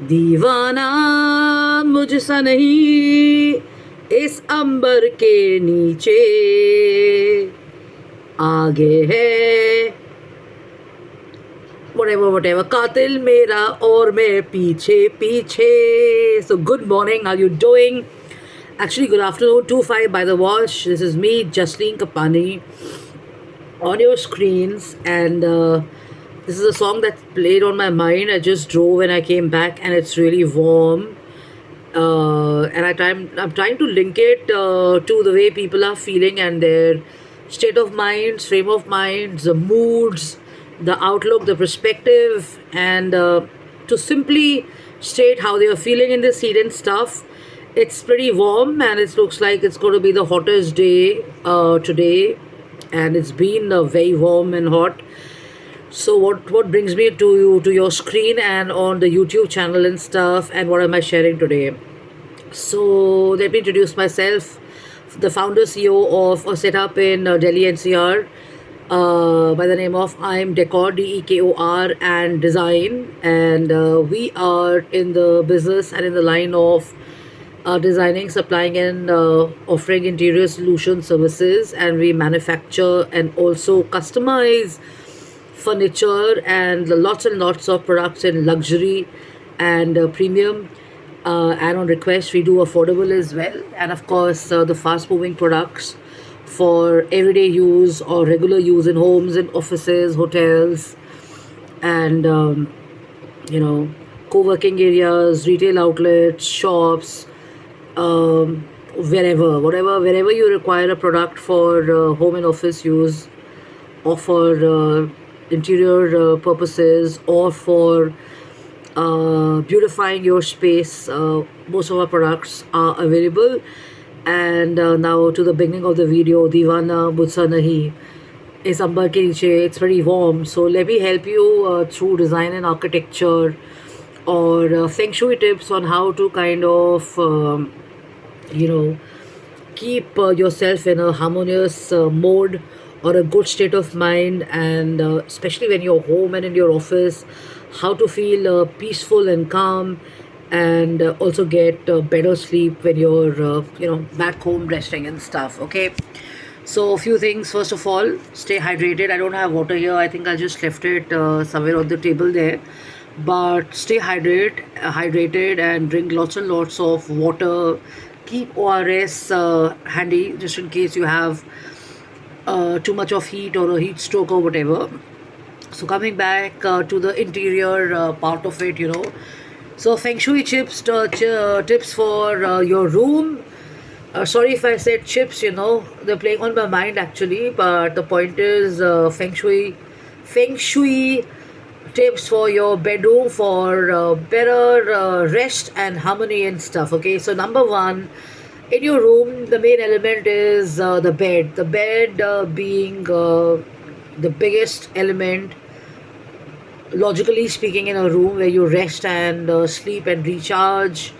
दीवाना मुझसा नहीं इस अंबर के नीचे आगे है whatever कातिल मेरा और मैं पीछे पीछे. So good morning, how you doing? Actually good afternoon, 2:05 by the watch. This is me, Jasleen Kapani, on your screens, and this is a song that played on my mind. I just drove when I came back, and it's really warm. And I'm trying to link it to the way people are feeling and their state of minds, frame of minds, the moods, the outlook, the perspective, and to simply state how they are feeling in this heat and stuff. It's pretty warm, and it looks like it's going to be the hottest day today, and it's been very warm and hot. So what brings me to your screen and on the YouTube channel and stuff, and what am I sharing today? So let me introduce myself, the founder CEO of a setup in Delhi NCR by the name of I'm Decor, DEKOR, and Design, and we are in the business and in the line of designing, supplying, and offering interior solution services, and we manufacture and also customize furniture and lots of products in luxury and premium, and on request we do affordable as well, and of course the fast moving products for everyday use or regular use in homes and offices, hotels, and co-working areas, retail outlets, shops, wherever you require a product for home and office use, or for interior purposes, or for beautifying your space. Most of our products are available. And now to the beginning of the video, Divana Mujhsa Nahi is Ambar ke niche. It's very warm. So let me help you through design and architecture, or feng shui tips on how to kind of keep yourself in a harmonious mode or a good state of mind, and especially when you're home and in your office, how to feel peaceful and calm, and also get better sleep when you're back home resting and stuff. Okay, so a few things. First of all, stay hydrated. I don't have water here. I think I just left it somewhere on the table there. But stay hydrated, and drink lots and lots of water. Keep ORS handy just in case you have too much of heat or a heat stroke or whatever. So coming back to the interior part of it, So feng shui tips for your room. Sorry if I said chips, they're playing on my mind actually, but the point is feng shui tips for your bedroom for better rest and harmony and stuff. Okay, so number one, in your room, the main element is the bed. The bed being the biggest element, logically speaking, in a room where you rest and sleep and recharge,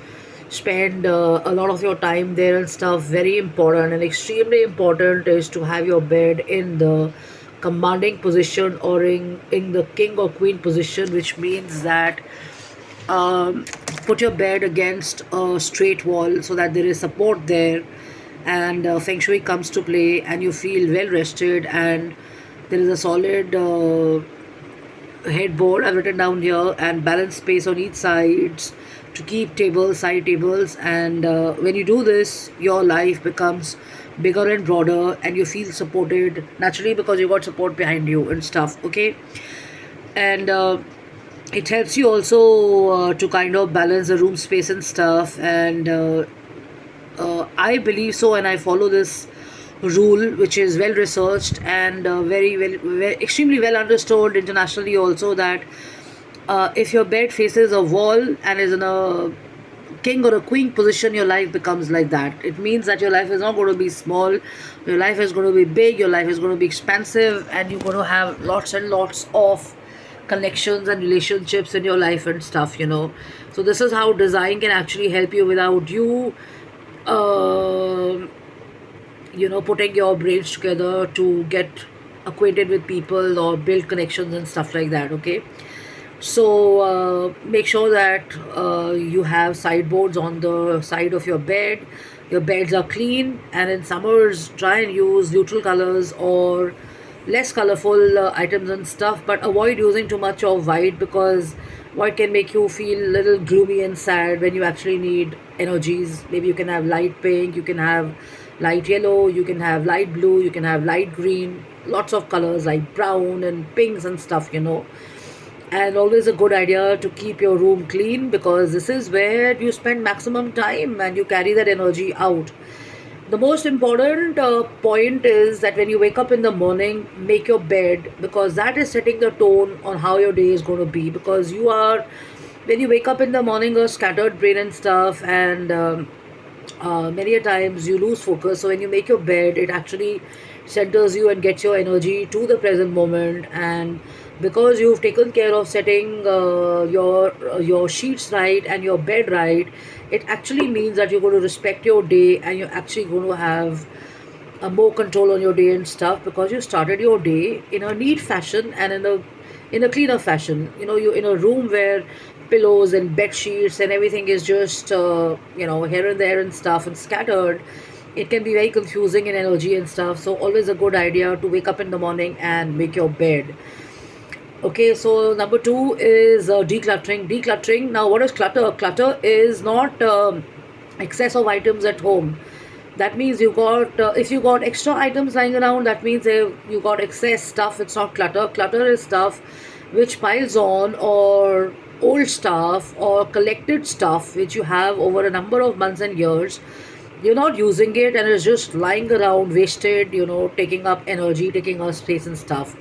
spend a lot of your time there and stuff. Very important and extremely important is to have your bed in the commanding position, or in the king or queen position, which means that put your bed against a straight wall so that there is support there, and feng shui comes to play, and you feel well rested, and there is a solid headboard I've written down here, and balanced space on each sides to keep side tables, and when you do this, your life becomes bigger and broader, and you feel supported naturally because you got support behind you and stuff. Okay, and it helps you also to kind of balance the room space and stuff, and I believe so, and I follow this rule, which is well researched and very extremely well understood internationally also, that if your bed faces a wall and is in a king or a queen position, your life becomes like that. It means that your life is not going to be small, your life is going to be big, your life is going to be expansive, and you're going to have lots and lots of connections and relationships in your life and stuff. So this is how design can actually help you without you putting your brains together to get acquainted with people or build connections and stuff like that. Okay, So make sure that you have sideboards on the side of your bed. Your beds are clean, and in summers, try and use neutral colors or less colorful items and stuff. But avoid using too much of white, because white can make you feel a little gloomy and sad when you actually need energies. Maybe you can have light pink, you can have light yellow, you can have light blue, you can have light green, lots of colors like brown and pinks and stuff. And always a good idea to keep your room clean, because this is where you spend maximum time and you carry that energy out. The most important point is that when you wake up in the morning, make your bed, because that is setting the tone on how your day is going to be. Because when you wake up in the morning, a scattered brain and stuff, and many a times you lose focus. So when you make your bed, it actually centers you and gets your energy to the present moment. And because you've taken care of setting your sheets right and your bed right, it actually means that you're going to respect your day, and you're actually going to have more control on your day and stuff, because you started your day in a neat fashion and in a cleaner fashion. You're in a room where pillows and bed sheets and everything is just here and there and stuff and scattered. It can be very confusing in energy and stuff. So always a good idea to wake up in the morning and make your bed. Okay, so number two is decluttering. Decluttering. Now, what is clutter? Clutter is not excess of items at home. That means if you got extra items lying around, that means you got excess stuff. It's not clutter. Clutter is stuff which piles on, or old stuff or collected stuff which you have over a number of months and years. You're not using it and it's just lying around, wasted, taking up energy, taking up space and stuff.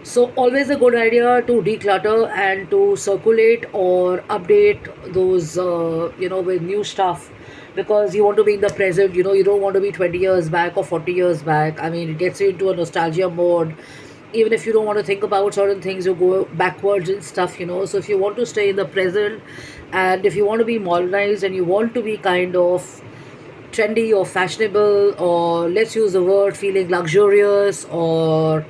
So always a good idea to declutter and to circulate or update those, with new stuff, because you want to be in the present. You don't want to be 20 years back or 40 years back. I mean, it gets you into a nostalgia mode. Even if you don't want to think about certain things, you go backwards and stuff. So if you want to stay in the present, and if you want to be modernized and you want to be kind of trendy or fashionable, or let's use the word feeling luxurious, or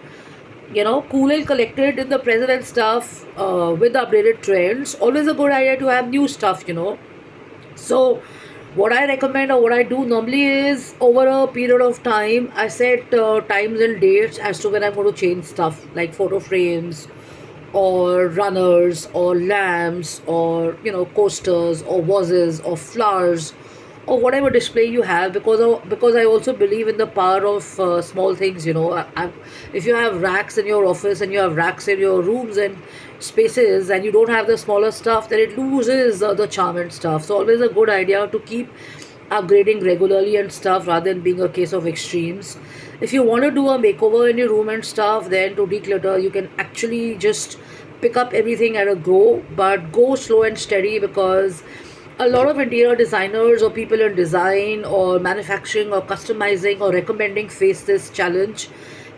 cool and collected in the present and stuff, with the updated trends, always a good idea to have new stuff. So what I recommend, or what I do normally, is over a period of time I set times and dates as to when I'm going to change stuff, like photo frames or runners or lamps, or coasters or vases or flowers, or whatever display you have, because I also believe in the power of small things. If you have racks in your office and you have racks in your rooms and spaces, and you don't have the smaller stuff, then it loses the charm and stuff. So always a good idea to keep upgrading regularly and stuff, rather than being a case of extremes. If you want to do a makeover in your room and stuff, then to declutter, you can actually just pick up everything at a go, but go slow and steady, because a lot of interior designers or people in design or manufacturing or customizing or recommending face this challenge.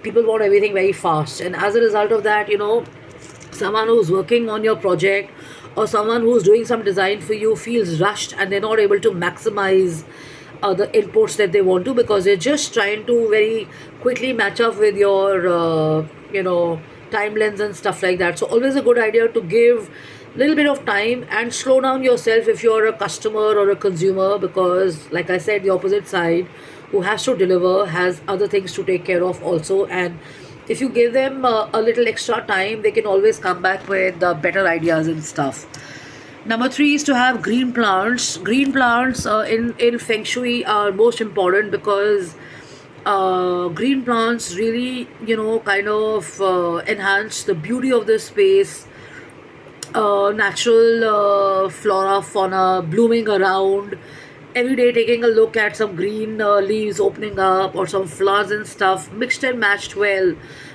People want everything very fast, and as a result of that, someone who's working on your project or someone who's doing some design for you feels rushed, and they're not able to maximize the inputs that they want to, because they're just trying to very quickly match up with your timelines and stuff like that. So always a good idea to give little bit of time and slow down yourself if you're a customer or a consumer, because like I said, the opposite side, who has to deliver, has other things to take care of also. And if you give them a little extra time, they can always come back with better ideas and stuff. Number three is to have green plants. Green plants in feng shui are most important, because green plants really kind of enhance the beauty of the space. Natural flora, fauna blooming around. Every day taking a look at some green leaves opening up, or some flowers and stuff, mixed and matched well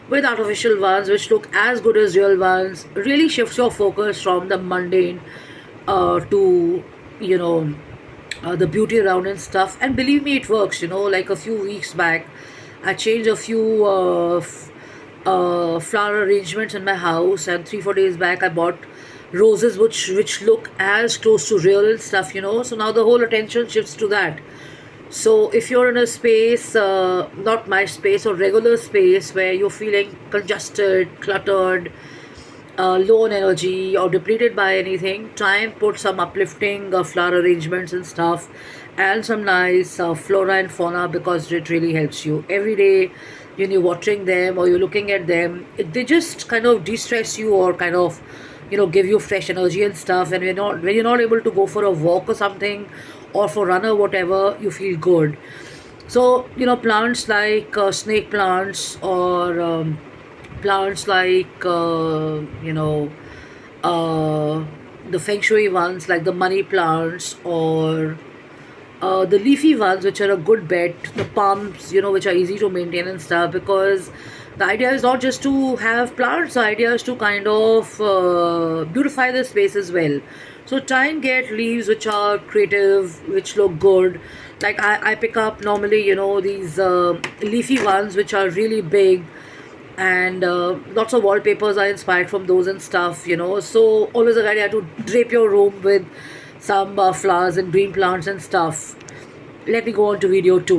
with artificial ones which look as good as real ones, really shifts your focus from the mundane to you know the beauty around and stuff. And believe me, it works. Like a few weeks back, I changed a few flower arrangements in my house, and 3 4 days back I bought roses which look as close to real and stuff. So now the whole attention shifts to that. So if you're in a space, not my space or regular space, where you're feeling congested, cluttered, low on energy or depleted by anything, try and put some uplifting flower arrangements and stuff, and some nice flora and fauna, because it really helps you every day. When you're watering them or you're looking at them, they just kind of de-stress you, or kind of, give you fresh energy and stuff. And when you're not able to go for a walk or something, or for run or whatever, you feel good. So, plants like snake plants, or plants like, uh, the feng shui ones like the money plants, or the leafy ones, which are a good bet, the palms, which are easy to maintain and stuff. Because the idea is not just to have plants, the idea is to kind of beautify the space as well. So try and get leaves which are creative, which look good. Like I pick up normally, these leafy ones which are really big, and lots of wallpapers are inspired from those and stuff. So always a good idea to drape your room with some flowers and green plants and stuff. Let me go on to video 2.